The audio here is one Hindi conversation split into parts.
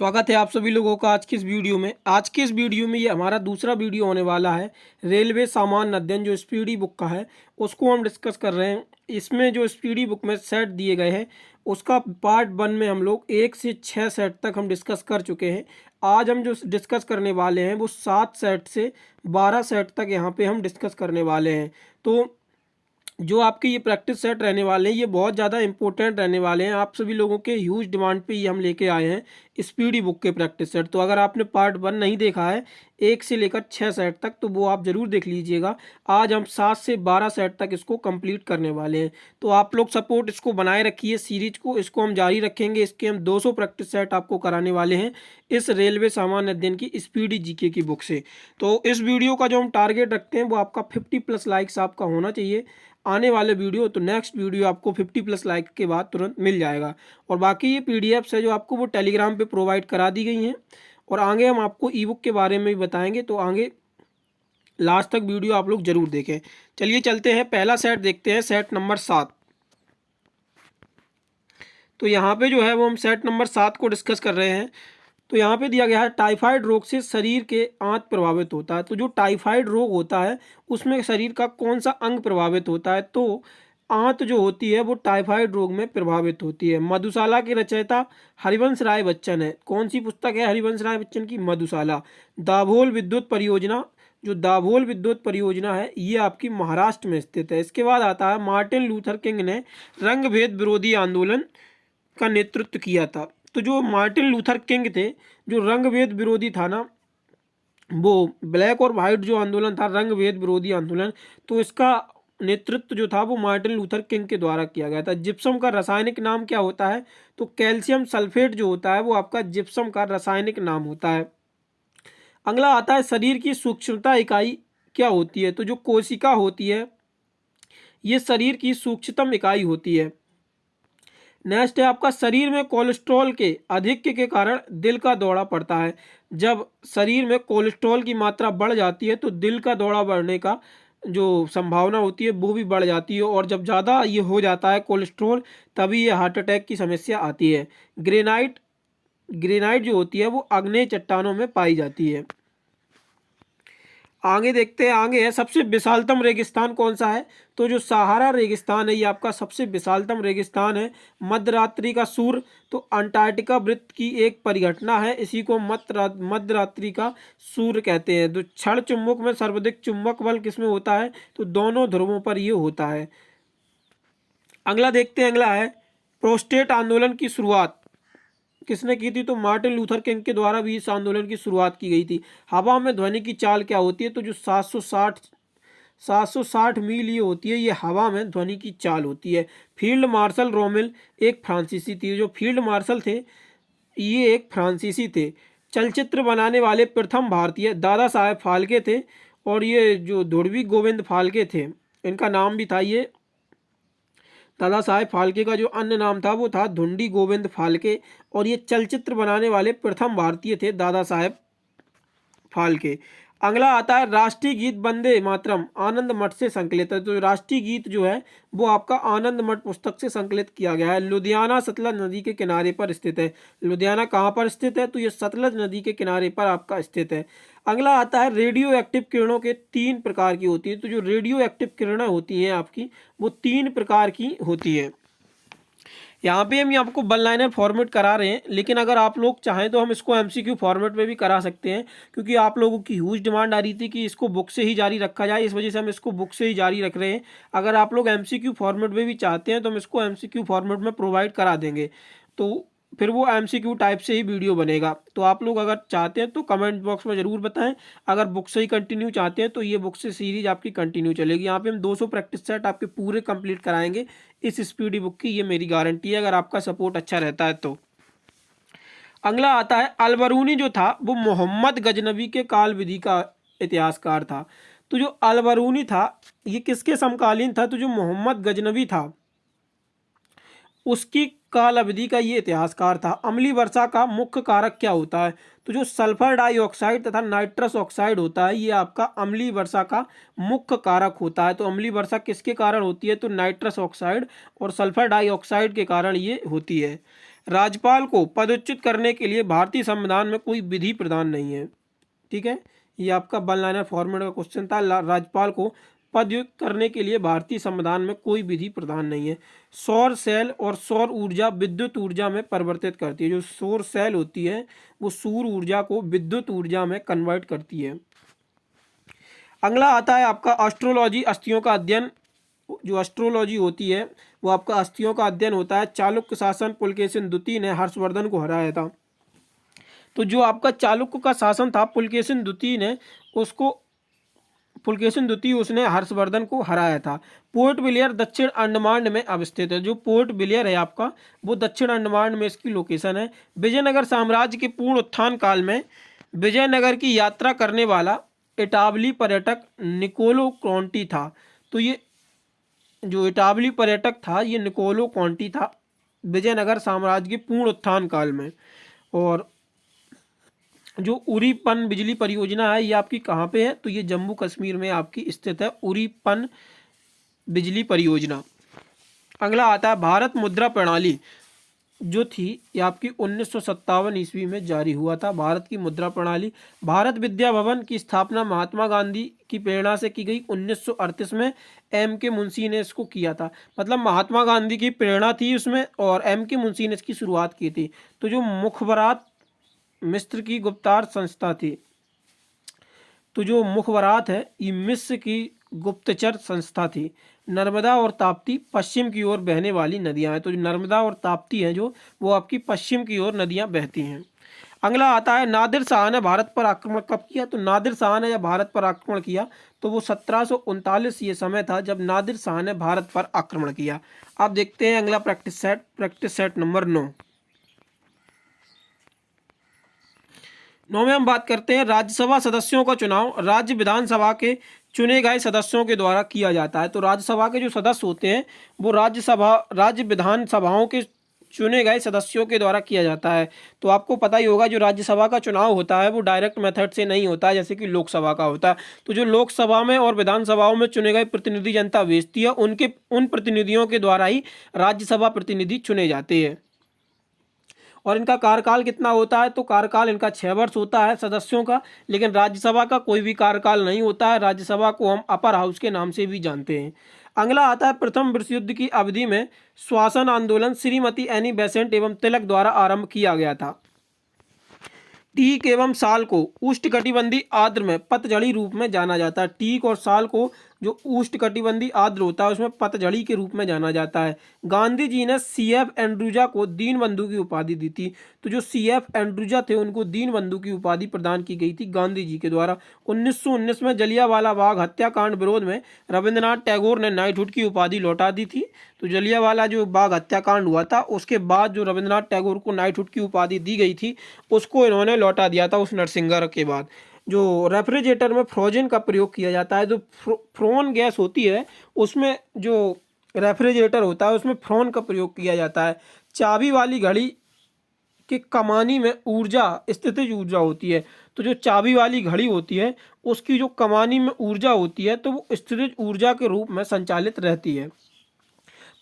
स्वागत है आप सभी लोगों का आज की इस वीडियो में। आज के इस वीडियो में ये हमारा दूसरा वीडियो होने वाला है। रेलवे सामान्य अध्ययन जो स्पीडी बुक का है उसको हम डिस्कस कर रहे हैं। इसमें जो स्पीडी बुक में सेट दिए गए हैं उसका पार्ट 1 में हम लोग 1 से 6 सेट तक हम डिस्कस कर चुके हैं। आज हम जो डिस्कस करने वाले हैं वो 7 सेट से 12 सेट तक यहाँ पे हम डिस्कस करने वाले हैं। तो जो आपके ये प्रैक्टिस सेट रहने वाले हैं ये बहुत ज़्यादा इंपॉर्टेंट रहने वाले हैं। आप सभी लोगों के ह्यूज डिमांड पे ये हम लेके आए हैं स्पीडी बुक के प्रैक्टिस सेट। तो अगर आपने पार्ट 1 नहीं देखा है 1 से लेकर 6 सेट तक तो वो आप ज़रूर देख लीजिएगा। आज हम 7 से 12 सेट तक इसको कंप्लीट करने वाले हैं। तो आप लोग सपोर्ट इसको बनाए रखिए सीरीज को, इसको हम जारी रखेंगे। इसके हम 200 प्रैक्टिस सेट आपको कराने वाले हैं इस रेलवे सामान्य अध्ययन की स्पीडी जीके की बुक से। तो इस वीडियो का जो हम टारगेट रखते हैं वो आपका 50+ लाइक्स आपका होना चाहिए आने वाले वीडियो। तो नेक्स्ट वीडियो आपको 50+ लाइक के बाद तुरंत मिल जाएगा। और बाकी ये पीडीएफ्स है जो आपको वो टेलीग्राम पे प्रोवाइड करा दी गई हैं। और आगे हम आपको ई बुक के बारे में भी बताएंगे, तो आगे लास्ट तक वीडियो आप लोग जरूर देखें। चलिए चलते हैं, पहला सेट देखते हैं, सेट नंबर 7। तो यहाँ पे जो है वो हम सेट नंबर 7 को डिस्कस कर रहे हैं। तो यहाँ पे दिया गया है टाइफाइड रोग से शरीर के आंत प्रभावित होता है। तो जो टाइफाइड रोग होता है उसमें शरीर का कौन सा अंग प्रभावित होता है? तो आंत जो होती है वो टाइफाइड रोग में प्रभावित होती है। मधुशाला के रचयिता हरिवंश राय बच्चन है। कौन सी पुस्तक है हरिवंश राय बच्चन की? मधुशाला। दाभोल विद्युत परियोजना, जो दाभोल विद्युत परियोजना है ये आपकी महाराष्ट्र में स्थित है। इसके बाद आता है मार्टिन लूथर किंग ने रंग भेद विरोधी आंदोलन का नेतृत्व किया था। तो जो मार्टिन लूथर किंग थे, जो रंग भेद विरोधी था ना, वो ब्लैक और वाइट जो आंदोलन था, रंग भेद विरोधी आंदोलन, तो इसका नेतृत्व जो था वो मार्टिन लूथर किंग के द्वारा किया गया था। जिप्सम का रासायनिक नाम क्या होता है? तो कैल्शियम सल्फेट जो होता है वो आपका जिप्सम का रासायनिक नाम होता है। अगला आता है शरीर की सूक्ष्मता इकाई क्या होती है? तो जो कोशिका होती है ये शरीर की सूक्ष्मतम इकाई होती है। नेक्स्ट है आपका शरीर में कोलेस्ट्रॉल के अधिक के कारण दिल का दौरा पड़ता है। जब शरीर में कोलेस्ट्रॉल की मात्रा बढ़ जाती है तो दिल का दौरा बढ़ने का जो संभावना होती है वो भी बढ़ जाती है। और जब ज़्यादा ये हो जाता है कोलेस्ट्रॉल तभी ये हार्ट अटैक की समस्या आती है। ग्रेनाइट ग्रेनाइट जो होती है वो आग्नेय चट्टानों में पाई जाती है। आगे देखते हैं, आगे है सबसे विशालतम रेगिस्तान कौन सा है? तो जो सहारा रेगिस्तान है ये आपका सबसे विशालतम रेगिस्तान है। मध्यरात्रि का सूर्य, तो अंटार्कटिका वृत्त की एक परिघटना है, इसी को मध्यरात्रि का सूर्य कहते हैं। तो क्षण चुंबक में सर्वाधिक चुंबक बल किसमें होता है? तो दोनों ध्रुवों पर ये होता है। अगला देखते हैं, अगला है प्रोस्टेट आंदोलन की शुरुआत किसने की थी? तो मार्टिन लूथर किंग के द्वारा भी इस आंदोलन की शुरुआत की गई थी। हवा में ध्वनि की चाल क्या होती है? तो जो 760 मील ये होती है, ये हवा में ध्वनि की चाल होती है। फील्ड मार्शल रोमेल एक फ्रांसीसी थी। जो फील्ड मार्शल थे ये एक फ्रांसीसी थे। चलचित्र बनाने वाले प्रथम भारतीय दादा साहेब फाल्के थे। और ये जो ध्रुवी गोविंद फाल्के थे इनका नाम भी था, ये दादा साहेब फाल्के का जो अन्य नाम था वो था धुंडी गोविंद फाल्के। और ये चलचित्र बनाने वाले प्रथम भारतीय थे दादा साहेब फाल्के। अगला आता है राष्ट्रीय गीत वंदे मातरम आनंद मठ से संकलित है। तो राष्ट्रीय गीत जो है वो आपका आनंद मठ पुस्तक से संकलित किया गया है। लुधियाना सतलज नदी के किनारे पर स्थित है। लुधियाना कहाँ पर स्थित है? तो ये सतलज नदी के किनारे पर आपका स्थित है। अगला आता है रेडियो एक्टिव किरणों के 3 प्रकार की होती है। तो जो रेडियो एक्टिव किरणें होती हैं आपकी वो 3 प्रकार की होती है। यहाँ पे हम आपको वन लाइनर फॉर्मेट करा रहे हैं, लेकिन अगर आप लोग चाहें तो हम इसको एमसीक्यू फॉर्मेट में भी करा सकते हैं, क्योंकि आप लोगों की ह्यूज डिमांड आ रही थी कि इसको बुक से ही जारी रखा जाए, इस वजह से हम इसको बुक से ही जारी रख रहे हैं। अगर आप लोग एमसीक्यू फॉर्मेट में भी चाहते हैं तो हम इसको एमसीक्यू फॉर्मेट में प्रोवाइड करा देंगे, तो फिर वो एमसीक्यू टाइप से ही वीडियो बनेगा। तो आप लोग अगर चाहते हैं तो कमेंट बॉक्स में ज़रूर बताएं। अगर बुक से ही कंटिन्यू चाहते हैं तो ये बुक से सीरीज आपकी कंटिन्यू चलेगी। यहाँ पे हम 200 प्रैक्टिस सेट आपके पूरे कंप्लीट कराएंगे इस स्पीडी बुक की, ये मेरी गारंटी है अगर आपका सपोर्ट अच्छा रहता है तो। अगला आता है अलबरूनी जो था वो मोहम्मद गजनबी के काल विधि का इतिहासकार था। तो जो अलबरूनी था ये किसके समकालीन था? तो जो मोहम्मद गजनबी था उसकी काल अवधि का ये इतिहासकार था। अम्लीय वर्षा का मुख्य कारक क्या होता है? तो जो सल्फर डाइऑक्साइड तथा नाइट्रस ऑक्साइड होता है ये आपका अम्लीय वर्षा का मुख्य कारक होता है। तो अम्लीय वर्षा किसके कारण होती है? तो नाइट्रस ऑक्साइड और सल्फर डाइऑक्साइड के कारण ये होती है। राज्यपाल को पदच्युत करने के लिए भारतीय संविधान में कोई विधि प्रदान नहीं है। ठीक है, ये आपका वन लाइनर फॉर्मेट का क्वेश्चन था। राज्यपाल को पदच्युत करने के लिए भारतीय संविधान में कोई विधि प्रदान नहीं है। सौर सेल और सौर ऊर्जा विद्युत ऊर्जा में परिवर्तित करती है। जो सौर सेल होती है वो सौर ऊर्जा को विद्युत ऊर्जा में कन्वर्ट करती है। अगला आता है आपका एस्ट्रोलॉजी, अस्थियों का अध्ययन। जो एस्ट्रोलॉजी होती है वो आपका अस्थियों का अध्ययन होता है। चालुक्य शासन पुलकेशिन द्वितीय ने हर्षवर्धन को हराया था। तो जो आपका चालुक्य का शासन था पुलकेशिन द्वितीय ने उसने हर्षवर्धन को हराया था। पोर्ट ब्लेयर दक्षिण अंडमान में अवस्थित है। जो पोर्ट ब्लेयर है आपका वो दक्षिण अंडमान में इसकी लोकेशन है। विजयनगर साम्राज्य के पूर्ण उत्थान काल में विजयनगर की यात्रा करने वाला इटावली पर्यटक निकोलो कॉन्टी था। तो ये जो इटावली पर्यटक था ये निकोलो कॉन्टी था विजयनगर साम्राज्य के पूर्ण उत्थान काल में। और जो उरी पन बिजली परियोजना है ये आपकी कहाँ पे है, तो ये जम्मू कश्मीर में आपकी स्थित है उरी पन बिजली परियोजना। अगला आता है भारत मुद्रा प्रणाली जो थी ये आपकी 1957 ईस्वी में जारी हुआ था। भारत की मुद्रा प्रणाली। भारत विद्या भवन की स्थापना महात्मा गांधी की प्रेरणा से की गई 1938 में। M.K. मुंशी ने इसको किया था। मतलब महात्मा गांधी की प्रेरणा थी उसमें और M.K. मुंशी ने इसकी शुरुआत की थी। तो जो मुखबरात मिस्र की गुप्तचर संस्था थी, तो जो मुखबरात है ये मिस्र की गुप्तचर संस्था थी। नर्मदा और ताप्ती पश्चिम की ओर बहने वाली नदियां हैं। तो जो नर्मदा और ताप्ती हैं जो वो आपकी पश्चिम की ओर नदियां बहती हैं। अगला आता है नादिर शाह ने भारत पर आक्रमण कब किया। तो नादिर शाह ने जब भारत पर आक्रमण किया तो वो 1739 ये समय था जब नादिर शाह ने भारत पर आक्रमण किया। आप देखते हैं अगला प्रैक्टिस सेट नंबर 9 में हम बात करते हैं राज्यसभा सदस्यों का चुनाव राज्य विधानसभा के चुने गए सदस्यों के द्वारा किया जाता है। तो राज्यसभा के जो सदस्य होते हैं वो राज्य विधानसभाओं के चुने गए सदस्यों के द्वारा किया जाता है। तो आपको पता ही होगा जो राज्यसभा का चुनाव होता है वो डायरेक्ट मेथड से नहीं होता है जैसे कि लोकसभा का होता है। तो जो लोकसभा में और विधानसभाओं में चुने गए प्रतिनिधि जनता भेजती है उन प्रतिनिधियों के द्वारा ही राज्यसभा प्रतिनिधि चुने जाते हैं। और इनका कार्यकाल कितना होता है, तो कार्यकाल इनका 6 वर्ष होता है सदस्यों का। लेकिन राज्यसभा का कोई भी कार्यकाल नहीं होता है। राज्यसभा को हम अपर हाउस के नाम से भी जानते हैं। अगला आता है प्रथम विश्व युद्ध की अवधि में श्वसन आंदोलन श्रीमती एनी बेसेंट एवं तिलक द्वारा आरंभ किया गया था। टीक एवं साल को उष्णकटिबंधीय आर्द्र में पतझड़ी रूप में जाना जाता है। टीक और साल को जो उष्णकटिबंधीय आर्द्र होता है उसमें पतझड़ी के रूप में जाना जाता है। गांधी जी ने CF एंड्रूजा को दीनबंधु की उपाधि दी थी। तो जो CF एंड्रूजा थे उनको दीनबंधु की उपाधि प्रदान की गई थी गांधी जी के द्वारा। 1919 में जलियांवाला बाग हत्याकांड विरोध में रविंद्रनाथ टैगोर ने नाइटहुड की उपाधि लौटा दी थी। तो जलियांवाला जो बाग हत्याकांड हुआ था उसके बाद जो रविंद्रनाथ टैगोर को नाइटहुड की उपाधि दी गई थी उसको इन्होंने लौटा दिया था उस नरसिंगर के बाद। जो रेफ्रिजरेटर में फ्रोजन का प्रयोग किया जाता है, जो फ्रोन गैस होती है उसमें जो रेफ्रिजरेटर होता है उसमें फ्रोन का प्रयोग किया जाता है। चाबी वाली घड़ी के कमानी में ऊर्जा स्थितिज ऊर्जा होती है। तो जो चाबी वाली घड़ी होती है उसकी जो कमानी में ऊर्जा होती है तो वो स्थितिज ऊर्जा के रूप में संचालित रहती है।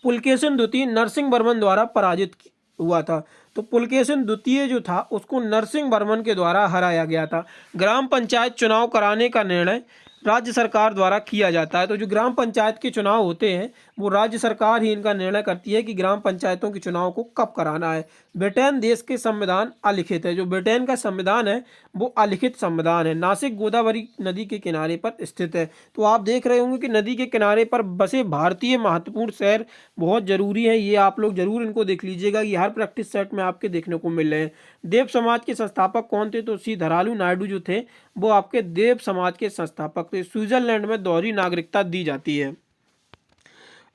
पुलकेशिन द्वितीय नरसिंह वर्मन द्वारा पराजित हुआ था। तो पुलकेशिन द्वितीय जो था उसको नरसिंह वर्मन के द्वारा हराया गया था। ग्राम पंचायत चुनाव कराने का निर्णय राज्य सरकार द्वारा किया जाता है। तो जो ग्राम पंचायत के चुनाव होते हैं वो राज्य सरकार ही इनका निर्णय करती है कि ग्राम पंचायतों के चुनाव को कब कराना है। ब्रिटेन देश के संविधान अलिखित है। जो ब्रिटेन का संविधान है वो अलिखित संविधान है। नासिक गोदावरी नदी के किनारे पर स्थित है। तो आप देख रहे होंगे कि नदी के किनारे पर बसे भारतीय महत्वपूर्ण शहर बहुत जरूरी है। ये आप लोग जरूर इनको देख लीजिएगा। ये हर प्रैक्टिस सेट में आपके देखने को मिल रहे हैं। देव समाज के संस्थापक कौन थे, तो श्री धरालू नायडू जो थे वो आपके देव समाज के संस्थापक थे। स्विट्जरलैंड में दोहरी नागरिकता दी जाती है।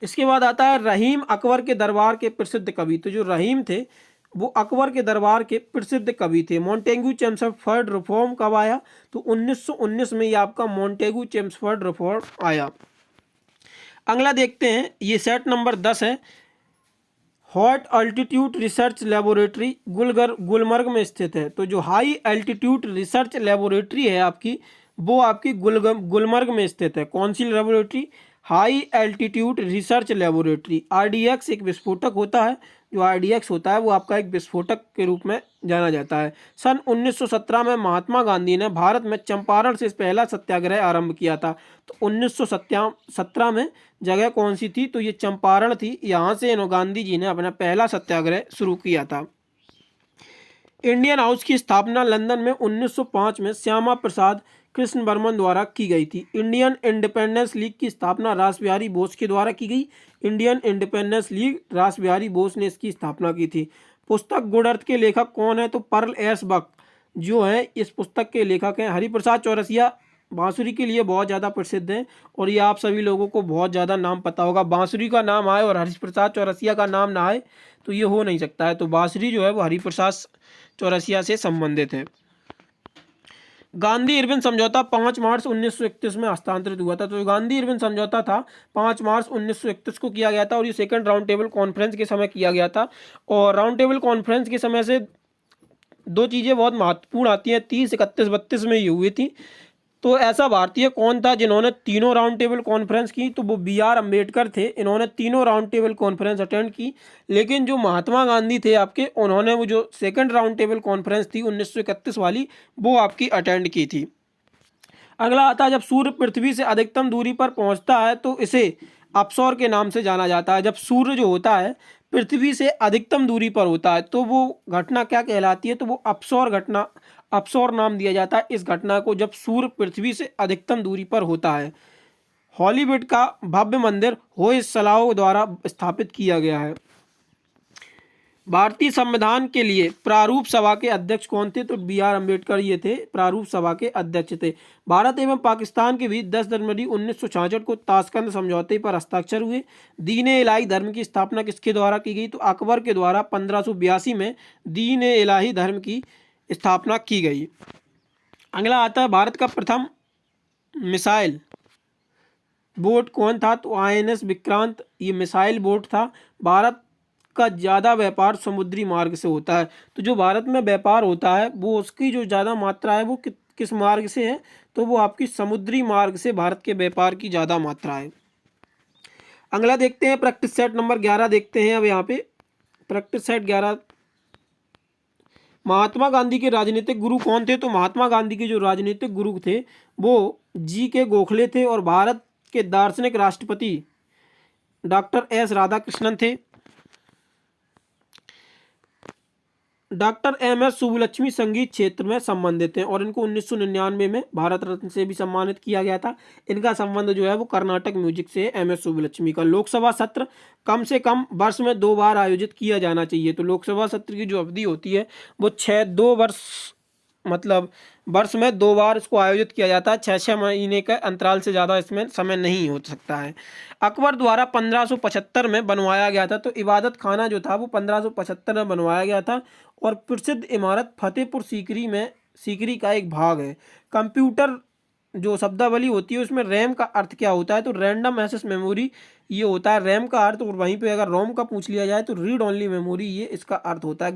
इसके बाद आता है रहीम अकबर के दरबार के प्रसिद्ध कवि। तो जो रहीम थे वो अकबर के दरबार के प्रसिद्ध कवि थे। मॉन्टेग्यू चेम्सफोर्ड रिफॉर्म कब आया, तो 1919 में ये आपका मॉन्टेग्यू चेम्सफोर्ड रिफॉर्म आया। अगला देखते हैं, ये सेट नंबर 10 है। Hot altitude research laboratory Gulmarg में स्थित है। तो जो हाई एल्टीट्यूड रिसर्च लेबोरेटरी है आपकी वो आपकी गुलमर्ग में स्थित है। कौन सी laboratory, high altitude research laboratory. RDX एक विस्फोटक होता है जो RDX होता है वो आपका एक विस्फोटक के रूप में जाना जाता है। सन 1917 में महात्मा गांधी ने भारत में चंपारण से पहला सत्याग्रह आरंभ किया था। तो 1917 में जगह कौन सी थी? तो ये चंपारण थी। यहाँ से गांधी जी ने अपना पहला सत्याग्रह शुरू किया था। इंडियन हाउस की स्थापना लंदन में 1905 में श्यामा प्रसाद कृष्ण बर्मन द्वारा की गई थी। इंडियन इंडिपेंडेंस लीग की स्थापना रास बिहारी बोस के द्वारा की गई। इंडियन इंडिपेंडेंस लीग रास बिहारी बोस ने इसकी स्थापना की थी। पुस्तक गुड अर्थ के लेखक कौन है? तो पर्ल एस बक जो है इस पुस्तक के लेखक हैं। हरिप्रसाद चौरसिया बांसुरी के लिए बहुत ज़्यादा प्रसिद्ध हैं और ये आप सभी लोगों को बहुत ज़्यादा नाम पता होगा। बांसुरी का नाम आए और हरिप्रसाद चौरसिया का नाम ना आए तो ये हो नहीं सकता है। तो बांसुरी जो है वो हरिप्रसाद चौरसिया से संबंधित है। गांधी इरविन समझौता 5 मार्च 1931 में हस्तांतरित हुआ था। तो गांधी इरविन समझौता था 5 मार्च 1931 को किया गया था और ये सेकंड राउंड टेबल कॉन्फ्रेंस के समय किया गया था। और राउंड टेबल कॉन्फ्रेंस के समय से दो चीज़ें बहुत महत्वपूर्ण आती हैं। 30, 31, 32 में ये हुई थी। तो ऐसा भारतीय कौन था जिन्होंने तीनों राउंड टेबल कॉन्फ्रेंस की? तो वो BR अम्बेडकर थे। इन्होंने तीनों राउंड टेबल कॉन्फ्रेंस अटेंड की। लेकिन जो महात्मा गांधी थे आपके, उन्होंने वो जो सेकंड राउंड टेबल कॉन्फ्रेंस थी 1931 वाली, वो आपकी अटेंड की थी। अगला आता है, जब सूर्य पृथ्वी से अधिकतम दूरी पर पहुंचता है तो इसे अपसौर के नाम से जाना जाता है। जब सूर्य जो होता है पृथ्वी से अधिकतम दूरी पर होता है तो वो घटना क्या कहलाती है? तो वो अपसौर घटना, अपसौर नाम दिया जाता है इस घटना को, जब सूर्य पृथ्वी से अधिकतम दूरी पर होता है। हॉलीवुड का भव्य मंदिर होयसलाओ द्वारा स्थापित किया गया है। भारतीय संविधान के लिए प्रारूप सभा के अध्यक्ष कौन थे? तो BR अम्बेडकर ये थे, प्रारूप सभा के अध्यक्ष थे। भारत एवं पाकिस्तान के बीच 10 जनवरी 1966 को ताशकंद समझौते पर हस्ताक्षर हुए। दीन-ए इलाही धर्म की स्थापना किसके द्वारा की गई? तो अकबर के द्वारा 1582 में दीन-ए इलाही धर्म की स्थापना की गई। अगला आता है, भारत का प्रथम मिसाइल बोट कौन था? तो INS विक्रांत ये मिसाइल बोट था। भारत का ज़्यादा व्यापार समुद्री मार्ग से होता है। तो जो भारत में व्यापार होता है वो उसकी जो ज़्यादा मात्रा है वो किस मार्ग से है? तो वो आपकी समुद्री मार्ग से भारत के व्यापार की ज़्यादा मात्रा है। अगला देखते हैं, प्रैक्टिस सेट नंबर 11 देखते हैं। अब यहाँ पे प्रैक्टिस सेट 11, महात्मा गांधी के राजनीतिक गुरु कौन थे? तो महात्मा गांधी के जो राजनीतिक गुरु थे वो GK गोखले थे और भारत के दार्शनिक राष्ट्रपति डॉक्टर S राधाकृष्णन थे। डॉक्टर MS सुब्बुलक्ष्मी संगीत क्षेत्र में संबंधित हैं और इनको 1999 में भारत रत्न से भी सम्मानित किया गया था। इनका संबंध जो है वो कर्नाटक म्यूजिक से है। MS सुब्बुलक्ष्मी का लोकसभा सत्र कम से कम वर्ष में 2 बार आयोजित किया जाना चाहिए। तो लोकसभा सत्र की जो अवधि होती है वो 2 वर्ष, मतलब वर्ष में 2 बार इसको आयोजित किया जाता है। 6-6 महीने के अंतराल से ज़्यादा इसमें समय नहीं हो सकता है। अकबर द्वारा 1575 में बनवाया गया था। तो इबादत खाना जो था वो 1575 में बनवाया गया था और प्रसिद्ध इमारत फतेहपुर सीकरी में, सीकरी का एक भाग है। कंप्यूटर जो शब्दावली होती है उसमें रैम का अर्थ क्या होता है? तो रैंडम एक्सेस मेमोरी ये होता है रैम का अर्थ। और वहीं पे अगर रोम का पूछ लिया जाए तो रीड ओनली मेमोरी, ये इसका अर्थ होता है।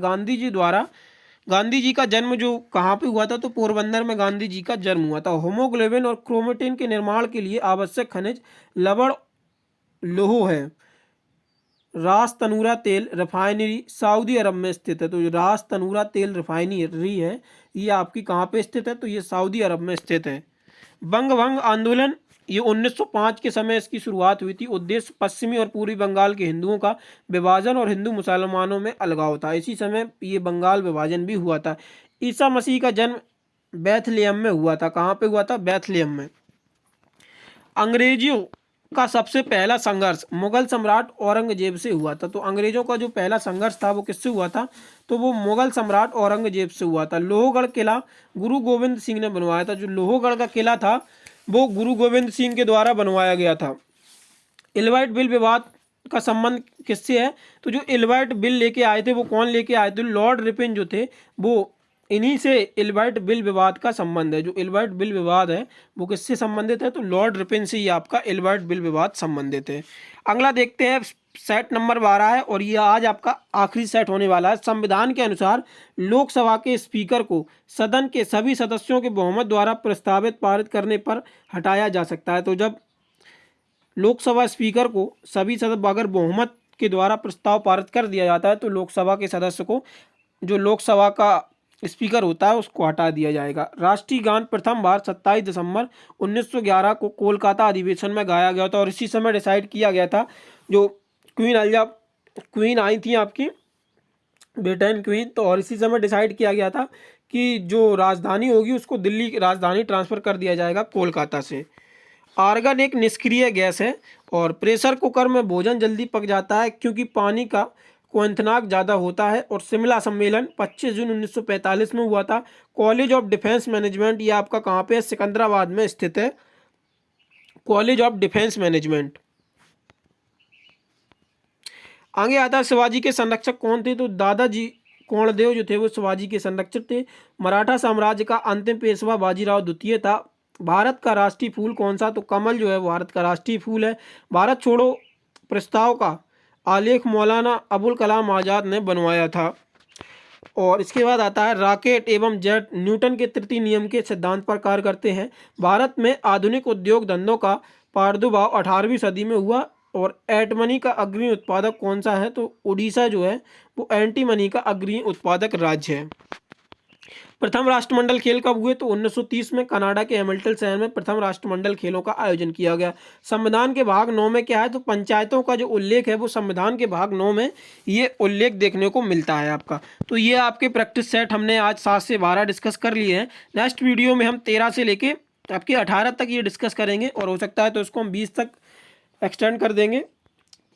गांधी जी का जन्म जो कहाँ पे हुआ था? तो पोरबंदर में गांधी जी का जन्म हुआ था। होमोग्लोबिन और क्रोमेटिन के निर्माण के लिए आवश्यक खनिज लवण लोह है। रास तनूरा तेल रिफाइनरी सऊदी अरब में स्थित है। तो जो रास तनूरा तेल रिफाइनरी है ये आपकी कहाँ पे स्थित है? तो ये सऊदी अरब में स्थित है। बंग भंग आंदोलन ये 1905 के समय इसकी शुरुआत हुई थी। उद्देश्य पश्चिमी और पूर्वी बंगाल के हिंदुओं का विभाजन और हिंदू मुसलमानों में अलगाव था। इसी समय ये बंगाल विभाजन भी हुआ था। ईसा मसीह का जन्म बैथलेहम में हुआ था। कहाँ पे हुआ था? बैथलेहम में। अंग्रेजियों का सबसे पहला संघर्ष मुगल सम्राट औरंगजेब से हुआ था। तो अंग्रेजों का जो पहला संघर्ष था वो किससे हुआ था? तो वो मुगल सम्राट औरंगजेब से हुआ था। लोहगढ़ किला गुरु गोविंद सिंह ने बनवाया था। जो लोहगढ़ का किला था वो गुरु गोविंद सिंह के द्वारा बनवाया गया था। इलवाइट बिल विवाद का संबंध किससे है? तो जो इलवाइट बिल लेके आए थे वो कौन लेके आए थे? लॉर्ड रिपन जो थे वो, इन्हीं से इलवाइट बिल विवाद का संबंध है। जो इलवाइट बिल विवाद है वो किससे संबंधित है? तो लॉर्ड रिपन से ही आपका इलवाइट बिल विवाद संबंधित है। अगला देखते हैं, सेट नंबर 12 है और ये आज आपका आखिरी सेट होने वाला है। संविधान के अनुसार लोकसभा के स्पीकर को सदन के सभी सदस्यों के बहुमत द्वारा प्रस्तावित पारित करने पर हटाया जा सकता है। तो जब लोकसभा स्पीकर को सभी सदस्य अगर बहुमत के द्वारा प्रस्ताव पारित कर दिया जाता है तो लोकसभा के सदस्य को, जो लोकसभा का स्पीकर होता है, उसको हटा दिया जाएगा। राष्ट्रीय गान प्रथम बार 27 दिसंबर 1911 को कोलकाता अधिवेशन में गाया गया था और इसी समय डिसाइड किया गया था, जो क्वीन आई थी आपकी ब्रिटेन क्वीन, तो और इसी समय डिसाइड किया गया था कि जो राजधानी होगी उसको दिल्ली राजधानी ट्रांसफ़र कर दिया जाएगा कोलकाता से। आर्गन एक निष्क्रिय गैस है और प्रेशर कुकर में भोजन जल्दी पक जाता है क्योंकि पानी का क्वथनांक ज़्यादा होता है। और शिमला सम्मेलन 25 जून 1945 में हुआ था। कॉलेज ऑफ डिफेंस मैनेजमेंट, ये आपका कहाँ पे है? सिकंदराबाद में स्थित है कॉलेज ऑफ डिफेंस मैनेजमेंट। आगे आता है शिवाजी के संरक्षक कौन थे? तो दादाजी कोंडदेव जो थे वो शिवाजी के संरक्षक थे। मराठा साम्राज्य का अंतिम पेशवा बाजीराव द्वितीय था। भारत का राष्ट्रीय फूल कौन सा? तो कमल जो है भारत का राष्ट्रीय फूल है। भारत छोड़ो प्रस्ताव का आलेख मौलाना अबुल कलाम आज़ाद ने बनवाया था। और इसके बाद आता है रॉकेट एवं जेट न्यूटन के तृतीय नियम के सिद्धांत पर कार्य करते हैं। भारत में आधुनिक उद्योग धंधों का प्रादुर्भाव 18वीं सदी में हुआ। और एंटीमनी का अग्रणी उत्पादक कौन सा है? तो उड़ीसा जो है वो एंटीमनी का अग्रणी उत्पादक राज्य है। प्रथम राष्ट्रमंडल खेल कब हुए? तो 1930 में कनाडा के हैमिल्टन शहर में प्रथम राष्ट्रमंडल खेलों का आयोजन किया गया। संविधान के भाग 9 में क्या है? तो पंचायतों का जो उल्लेख है वो संविधान के भाग 9 में ये उल्लेख देखने को मिलता है आपका। तो ये आपके प्रैक्टिस सेट हमने आज 7 से 12 डिस्कस कर लिए हैं। नेक्स्ट वीडियो में हम 13 से लेके आपके 18 तक ये डिस्कस करेंगे और हो सकता है तो इसको हम 20 तक एक्सटेंड कर देंगे।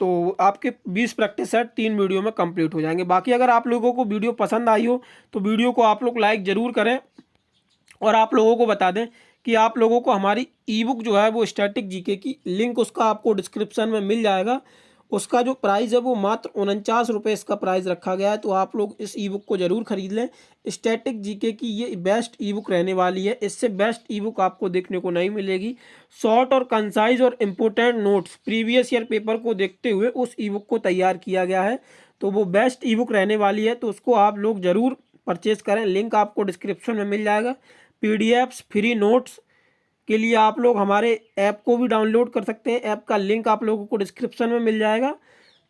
तो आपके 20 प्रैक्टिस सेट 3 वीडियो में कंप्लीट हो जाएंगे। बाकी अगर आप लोगों को वीडियो पसंद आई हो तो वीडियो को आप लोग लाइक ज़रूर करें और आप लोगों को बता दें कि आप लोगों को हमारी ई बुक जो है वो स्टैटिक जीके की लिंक उसका आपको डिस्क्रिप्शन में मिल जाएगा। उसका जो प्राइस है वो मात्र 49 रुपये इसका प्राइस रखा गया है। तो आप लोग इस ई बुक को ज़रूर खरीद लें। स्टैटिक जीके की ये बेस्ट ई बुक रहने वाली है। इससे बेस्ट ई बुक आपको देखने को नहीं मिलेगी। शॉर्ट और कंसाइज और important notes previous year paper को देखते हुए उस ई बुक को तैयार किया गया है। तो वो बेस्ट ई बुक रहने वाली है, तो उसको आप लोग ज़रूर परचेज़ करें। लिंक आपको डिस्क्रिप्शन में मिल जाएगा। PDFs फ्री नोट्स के लिए आप लोग हमारे ऐप को भी डाउनलोड कर सकते हैं। ऐप का लिंक आप लोगों को डिस्क्रिप्शन में मिल जाएगा,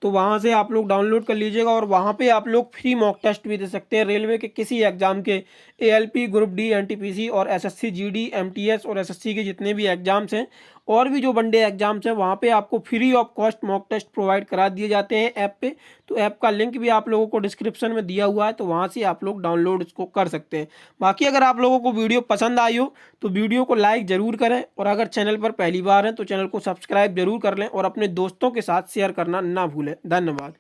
तो वहाँ से आप लोग डाउनलोड कर लीजिएगा और वहाँ पे आप लोग फ्री मॉक टेस्ट भी दे सकते हैं। रेलवे के किसी एग्जाम के ALP, ग्रुप D, NTPC और SSC GD, MTS और SSC के जितने भी एग्जाम्स हैं और भी जो वनडे एग्जाम्स हैं वहाँ पे आपको free of cost mock test provide करा दिए जाते हैं ऐप पे। तो ऐप का लिंक भी आप लोगों को डिस्क्रिप्शन में दिया हुआ है, तो वहाँ से आप लोग डाउनलोड इसको कर सकते हैं। बाकी अगर आप लोगों को वीडियो पसंद आई हो तो वीडियो को लाइक ज़रूर करें और अगर चैनल पर पहली बार हैं तो चैनल को सब्सक्राइब जरूर कर लें और अपने दोस्तों के साथ शेयर करना ना भूलें। धन्यवाद।